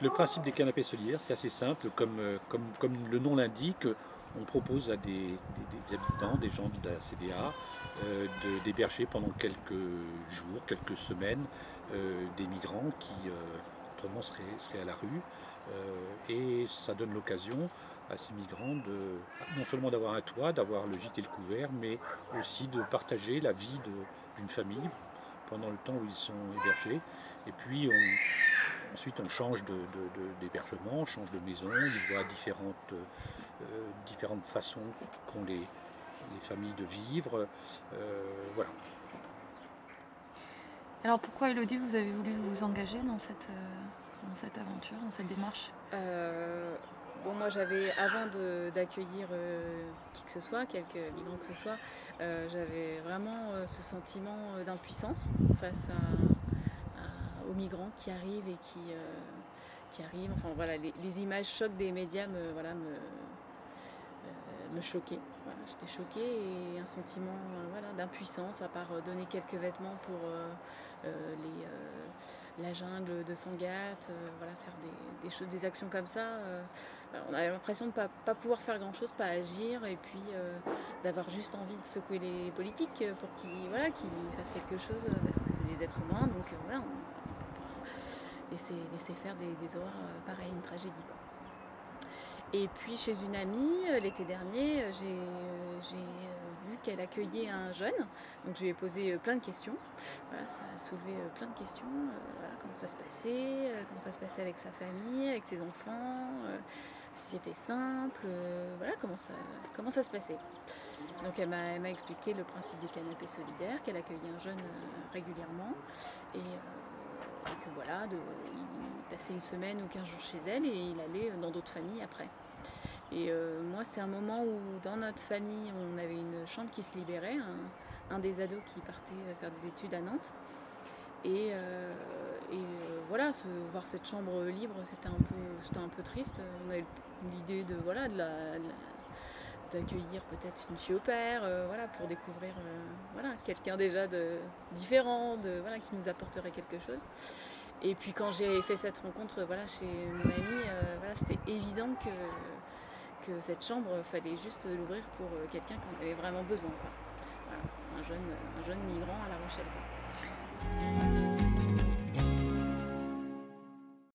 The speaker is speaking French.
Le principe des canapés solidaires, c'est assez simple, comme le nom l'indique, on propose à des habitants, des gens de la CDA, d'héberger pendant quelques jours, quelques semaines, des migrants qui autrement seraient à la rue. Et ça donne l'occasion à ces migrants non seulement d'avoir un toit, d'avoir le gîte et le couvert, mais aussi de partager la vie d'une famille pendant le temps où ils sont hébergés. Et puis ensuite on change d'hébergement, on change de maison, ils voient différentes façons qu'ont les familles de vivre. Voilà. Alors pourquoi, Elodie, vous avez voulu vous engager dans cette aventure, dans cette démarche? Bon, moi j'avais, avant d'accueillir qui que ce soit, quelque migrant que ce soit, j'avais vraiment ce sentiment d'impuissance face aux migrants qui arrivent et qui arrivent. Enfin voilà, les images chocs des médias me choquaient. Voilà, j'étais choquée et un sentiment voilà, d'impuissance, à part donner quelques vêtements pour la jungle de Sangatte, voilà, faire des actions comme ça. On avait l'impression de ne pas pouvoir faire grand chose, pas agir, et puis d'avoir juste envie de secouer les politiques pour qu'ils fassent quelque chose, parce que c'est des êtres humains, donc voilà, laisser faire des horreurs pareilles, une tragédie, quoi. Et puis chez une amie, l'été dernier, j'ai vu qu'elle accueillait un jeune, donc je lui ai posé plein de questions. Voilà, ça a soulevé plein de questions. Voilà, comment ça se passait avec sa famille, avec ses enfants, si c'était simple, voilà, comment ça se passait. Donc elle m'a expliqué le principe des canapés solidaires, qu'elle accueillait un jeune régulièrement, et que voilà, il passait une semaine ou 15 jours chez elle et il allait dans d'autres familles après. Et moi, c'est un moment où dans notre famille, on avait une chambre qui se libérait, un des ados qui partait faire des études à Nantes. Et voilà, voir cette chambre libre, c'était un peu triste. On a eu l'idée d'accueillir peut-être une fille au père, voilà, pour découvrir voilà, quelqu'un déjà de différent, voilà, qui nous apporterait quelque chose. Et puis quand j'ai fait cette rencontre voilà, chez mon amie, voilà, c'était évident que cette chambre, fallait juste l'ouvrir pour quelqu'un qui en avait vraiment besoin, quoi. Voilà, un jeune migrant à La Rochelle, quoi.